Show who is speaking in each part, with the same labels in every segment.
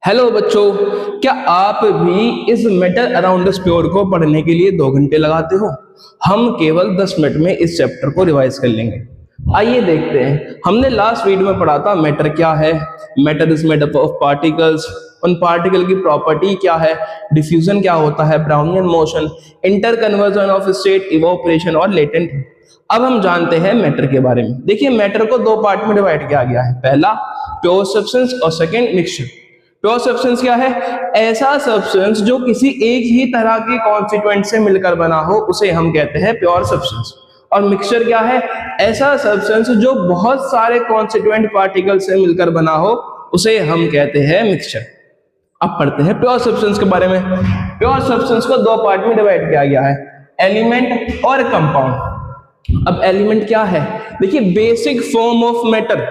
Speaker 1: Hello बच्चों, क्या आप भी इस मैटर अराउंड द स्फीयर को पढ़ने के लिए 2 घंटे लगाते हो? हम केवल 10 मिनट में इस चैप्टर को रिवाइज कर लेंगे। आइए देखते हैं। हमने लास्ट वीडियो में पढ़ा था मैटर क्या है, matter is made up of particles, उन पार्टिकल की प्रॉपर्टी क्या है, डिफ्यूजन क्या होता है, Brownian motion, inter conversion of state, evaporation और लेटेंट। अब हम जानते हैं मैटर के बारे में। देखिए, मैटर को 2 पार्ट में डिवाइड किया गया है, पहला प्योर सब्सटेंस और सेकंड मिक्सचर। प्योर सब्सटेंस क्या है? ऐसा सब्सटेंस जो किसी एक ही तरह के कॉन्स्टिट्यूएंट से मिलकर बना हो, उसे हम कहते हैं प्योर सब्सटेंस। और मिक्सचर क्या है? ऐसा सब्सटेंस जो बहुत सारे कॉन्स्टिट्यूएंट पार्टिकल से मिलकर बना हो, उसे हम कहते हैं मिक्सचर। अब पढ़ते हैं प्योर सब्सटेंस के बारे में। प्योर सब्सटेंस को 2 पार्ट में डिवाइड किया गया है, एलिमेंट और कंपाउंड। अब एलिमेंट क्या है? देखिए, बेसिक फॉर्म ऑफ मैटर,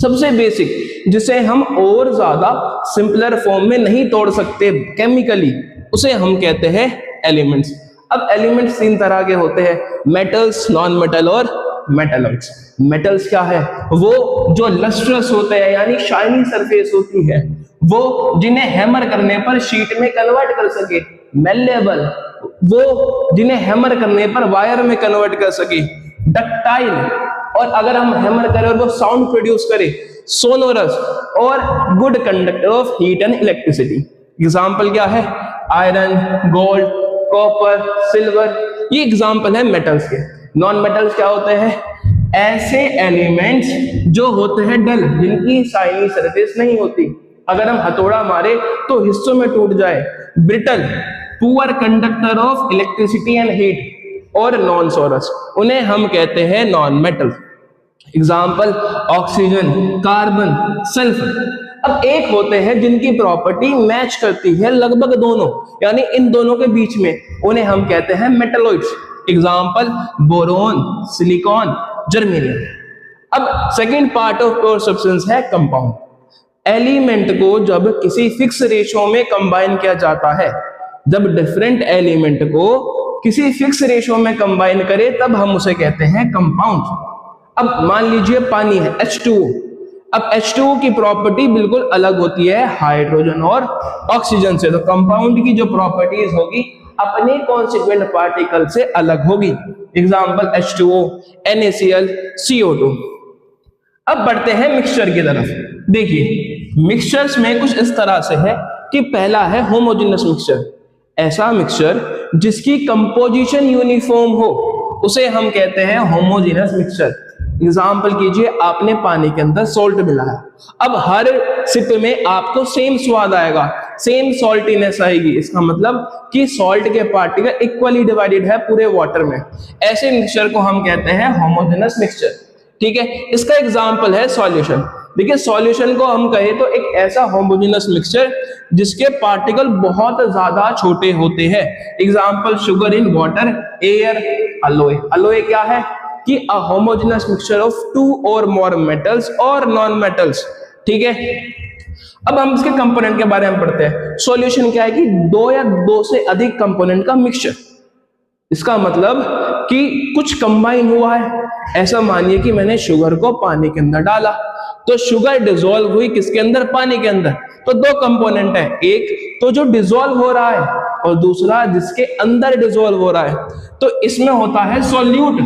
Speaker 1: सबसे बेसिक, जिसे हम और ज्यादा सिंपलर फॉर्म में नहीं तोड़ सकते केमिकली, उसे हम कहते हैं एलिमेंट्स। अब एलिमेंट्स 3 तरह के होते हैं, मेटल्स, नॉन मेटल और मेटलॉइड्स। मेटल्स क्या है? वो जो लस्ट्रस होते हैं, यानी शाइनी सरफेस होती है, वो जिन्हें हैमर करने पर शीट में कन्वर्ट कर सके। मेलेबल, वो जिन्हें हैमर करने पर वायर में कन्वर्ट कर सके। डक्टाइल, और अगर हम हैमर करें और वो साउंड प्रोड्यूस करे। सोनोरस, और good conductor of heat and electricity. Example क्या है? आयरन, गोल्ड, कॉपर, सिल्वर, ये एग्जाम्पल है मेटल्स के। नॉन मेटल्स क्या होते हैं? ऐसे एलिमेंट्स जो होते हैं डल, जिनकी शाइनी सरफेस नहीं होती, अगर हम हथौड़ा मारे तो हिस्सों में टूट जाए। Brittle, poor conductor of electricity and heat. और नॉन सोरस, उन्हें हम कहते हैं non metal. Example oxygen, carbon, sulphur. अब एक होते हैं जिनकी प्रॉपर्टी मैच करती है लगभग दोनों, यानी इन दोनों के बीच में, उन्हें हम कहते हैं metalloids. Example boron, silicon, germanium. अब second part of pure substance है कंपाउंड। एलिमेंट को जब किसी फिक्स रेशो में कंबाइन किया जाता है, जब डिफरेंट एलिमेंट को किसी फिक्स रेशो में कंबाइन करे, तब हम उसे कहते हैं कंपाउंड। अब मान लीजिए पानी है, H2O। अब H2O की प्रॉपर्टी बिल्कुल अलग होती है हाइड्रोजन और ऑक्सीजन से, तो कंपाउंड की जो प्रॉपर्टीज होगी अपने कॉन्स्टिट्यूएंट पार्टिकल से अलग होगी। Example H2O, NaCl, CO2। अब बढ़ते हैं मिक्सचर की तरफ। देखिए, मिक्सचर्स में कुछ इस तरह से है कि पहला है होमोजेनस मिक्सचर। ऐसा मिक्सचर जिसकी कंपोजिशन यूनिफॉर्म हो, उसे हम कहते हैं होमोजेनस मिक्सचर। एग्जाम्पल कीजिए, आपने पानी के अंदर सॉल्ट मिलाया, अब हर सिप में आपको सेम स्वाद आएगा, सेम सॉल्टीनेस आएगी। इसका मतलब कि सॉल्ट के पार्टिकल इक्वली डिवाइडेड है पूरे वाटर में। ऐसे मिक्सचर को हम कहते हैं होमोजेनस मिक्सचर। ठीक है, इसका एग्जाम्पल है सॉल्यूशन। देखिए, सॉल्यूशन को हम कहें तो एक ऐसा होमोजेनस मिक्सचर जिसके पार्टिकल बहुत ज्यादा छोटे होते हैं। Example sugar in water, air, alloy. Alloy क्या है? कि अ होमोजेनस मिक्सचर ऑफ 2 और मोर मेटल्स और नॉन मेटल्स। ठीक है, अब हम इसके कंपोनेंट के बारे में पढ़ते हैं। सॉल्यूशन क्या है? कि 2 या 2 से अधिक कंपोनेंट का मिक्सचर। इसका मतलब कि कुछ कंबाइन हुआ है। ऐसा मानिए कि मैंने शुगर को पानी के अंदर डाला, तो शुगर डिसॉल्व हुई किसके अंदर? पानी के अंदर। तो 2 कंपोनेंट है, एक तो जो डिसॉल्व हो रहा है और दूसरा जिसके अंदर डिसॉल्व हो रहा है। तो इसमें होता है सॉल्यूट।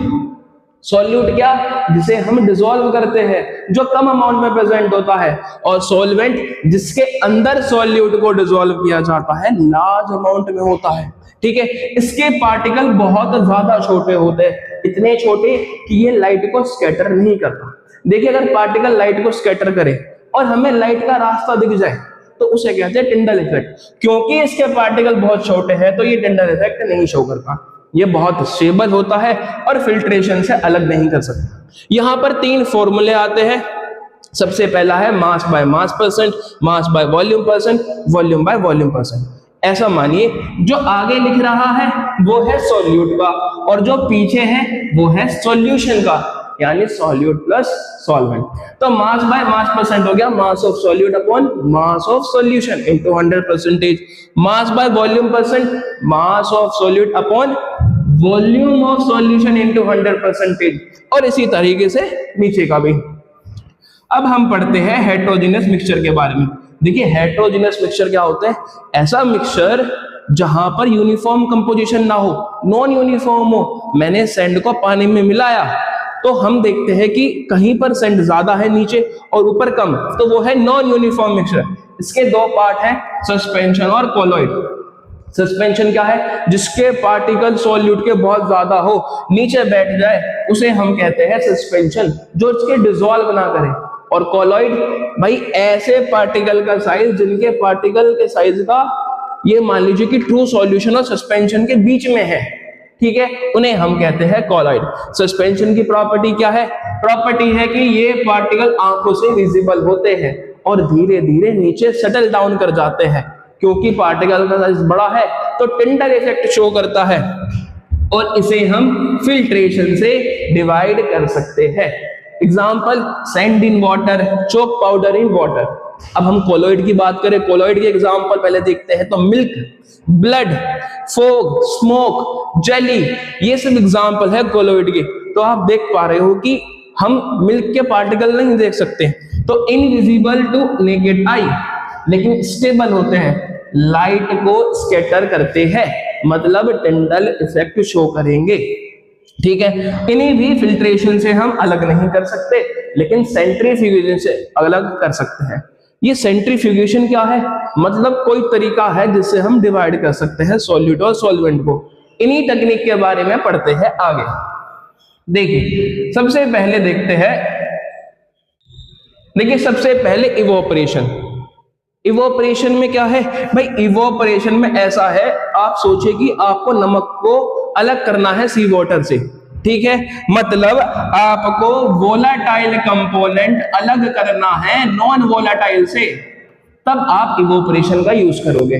Speaker 1: सॉल्यूट क्या? जिसे हम डिसॉल्व करते हैं, जो कम अमाउंट में प्रेजेंट होता है। और सॉल्वेंट, जिसके अंदर सॉल्यूट को डिसॉल्व किया जाता है, लार्ज अमाउंट में होता है। ठीक है, इसके पार्टिकल बहुत ज्यादा छोटे होते हैं, इतने छोटे कि ये लाइट को स्कैटर नहीं करता। देखिए, अगर पार्टिकल लाइट को स्कैटर करे और हमें लाइट का रास्ता दिख जाए, तो उसे कहते हैं टिंडल इफेक्ट। क्योंकि इसके पार्टिकल बहुत छोटे हैं, तो ये टिंडल इफेक्ट नहीं शो करता। ये बहुत स्टेबल होता है और फिल्ट्रेशन से अलग नहीं कर सकता। यहां पर 3 फॉर्मूले आते हैं। सबसे पहला है mass by mass percent, mass by volume percent, volume by volume percent. ऐसा मानिए, जो आगे लिख रहा है वो है सॉल्यूट का, और जो पीछे है वो है सॉल्यूशन का, यानी सॉल्यूट प्लस सॉल्वेंट। तो मास बाय मास परसेंट हो गया mass of solute upon mass of solution into 100%। Mass by volume percent, mass of solute upon volume of solution into 100%, और इसी तरीके से नीचे का भी। अब हम पढ़ते हैं हेटेरोजेनस मिक्सचर के बारे में। देखिए हेटेरोजेनस मिक्सचर क्या होता है? ऐसा मिक्सचर जहां पर यूनिफॉर्म कंपोजिशन ना हो, नॉन यूनिफॉर्म हो। मैंने सैंड को पानी में मिलाया तो हम देखते हैं कि कहीं पर सैंड ज्यादा है नीचे और ऊपर कम, तो वो है नॉन यूनिफॉर्म मिक्सचर। इसके दो पार्ट हैं, सस्पेंशन और कोलॉइड। सस्पेंशन क्या है? जिसके पार्टिकल सॉल्यूट के बहुत ज्यादा हो, नीचे बैठ जाए, उसे हम कहते हैं सस्पेंशन, जो इसके डिसॉल्व ना करे। और कोलॉइड भाई ऐसे पार्टिकल का साइज जिनके पार्टिकल के साइज का ये मान लीजिए कि ट्रू सॉल्यूशन और सस्पेंशन के बीच में है, ठीक है, उन्हें हम कहते हैं कोलॉइड। सस्पेंशन की प्रॉपर्टी क्या है? प्रॉपर्टी है कि ये पार्टिकल आंखों से विजिबल होते हैं और धीरे धीरे नीचे सेटल डाउन कर जाते हैं। क्योंकि पार्टिकल का साइज बड़ा है तो टिंडल इफेक्ट शो करता है, और इसे हम फिल्ट्रेशन से डिवाइड कर सकते हैं। Example, sand in water, chalk powder in water. अब हम कोलॉइड की बात करें, कोलॉइड के एग्जाम्पल पहले देखते हैं। तो milk, blood, fog, smoke, jelly, ये सब एग्जाम्पल है कोलॉइड के। तो आप देख पा रहे हो कि हम मिल्क के पार्टिकल नहीं देख सकते, तो इनविजिबल टू नेकेड आई, लेकिन स्टेबल होते हैं, लाइट को स्कैटर करते हैं, मतलब टिंडल इफेक्ट शो करेंगे, ठीक है। इन्हें भी फिल्ट्रेशन से हम अलग नहीं कर सकते, लेकिन सेंट्रीफ्यूगेशन से अलग कर सकते हैं। ये सेंट्रीफ्यूगेशन क्या है? मतलब कोई तरीका है जिससे हम डिवाइड कर सकते हैं सॉल्यूट और सॉल्वेंट को। इन्हीं टेक्निक के बारे में पढ़ते हैं आगे। देखिए सबसे पहले देखते हैं, देखिए सबसे पहले इवोपरेशन। इवोपरेशन में क्या है भाई? इवोपरेशन में ऐसा है, आप सोचिए कि आपको नमक को अलग करना है सी वाटर से, ठीक है, मतलब आपको वोलाटाइल कंपोनेंट अलग करना है नॉन वोलाटाइल से, तब आप इवोपरेशन का यूज करोगे।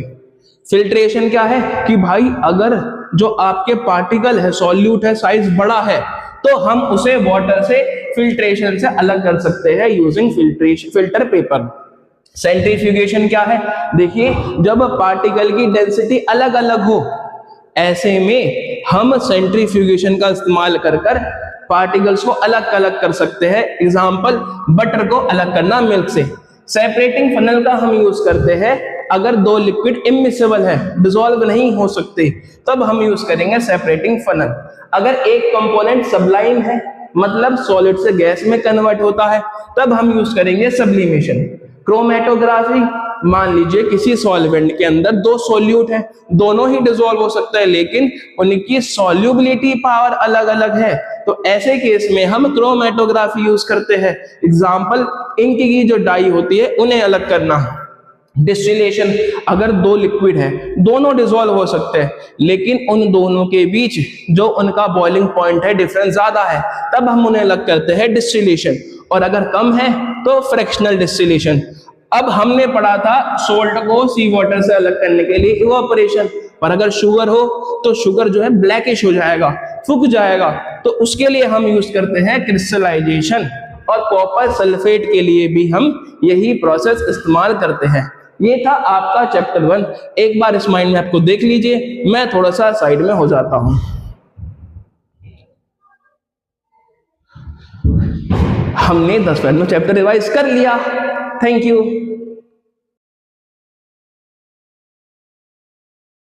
Speaker 1: फिल्ट्रेशन क्या है कि भाई अगर जो आपके पार्टिकल है, सॉल्यूट है, साइज बड़ा है, तो हम उसे वाटर से फिल्ट्रेशन से अलग कर सकते हैं यूजिंग फिल्टर पेपर। सेंट्रीफ्यूगेशन क्या है? देखिए जब पार्टिकल की डेंसिटी अलग अलग हो, ऐसे में हम सेंट्रीफ्यूगेशन का इस्तेमाल कर पार्टिकल्स को अलग अलग कर सकते हैं। एग्जांपल, बटर को अलग करना मिल्क से। सेपरेटिंग फनल का हम यूज करते हैं अगर दो लिक्विड इमिसिबल है, डिसॉल्व नहीं हो सकते, तब हम यूज करेंगे सेपरेटिंग फनल। अगर एक कंपोनेंट सबलाइन है, मतलब सॉलिड से गैस में कन्वर्ट होता है, तब हम यूज करेंगे सब्लिमेशन। क्रोमेटोग्राफी, मान लीजिए किसी सॉल्वेंट के अंदर दो सॉल्यूट हैं, दोनों ही डिसॉल्व हो सकता है, लेकिन उनकी सॉल्युबिलिटी पावर अलग अलग है, तो ऐसे केस में हम क्रोमेटोग्राफी यूज करते हैं। एग्जांपल, इंक की जो डाई होती है उन्हें अलग करना। डिस्टिलेशन, अगर दो लिक्विड है, दोनों डिसॉल्व हो सकते हैं, लेकिन उन दोनों के बीच जो उनका बॉइलिंग पॉइंट है डिफरेंस ज्यादा है, तब हम उन्हें अलग करते हैं डिस्टिलेशन। और अगर कम है तो फ्रैक्शनल डिस्टिलेशन। अब हमने पढ़ा था सोल्ट को सी वाटर से अलग करने के लिए इवापोरेशन, पर अगर शुगर हो तो शुगर जो है ब्लैकिश हो जाएगा, फूक जाएगा, तो उसके लिए हम यूज करते हैं क्रिस्टलाइजेशन। और कॉपर सल्फेट के लिए भी हम यही प्रोसेस इस्तेमाल करते हैं। ये था आपका चैप्टर 1। एक बार इस माइंड में आपको देख लीजिए, मैं थोड़ा सा साइड में हो जाता हूं। हमने 10 मिनट में चैप्टर रिवाइज कर लिया। Thank you.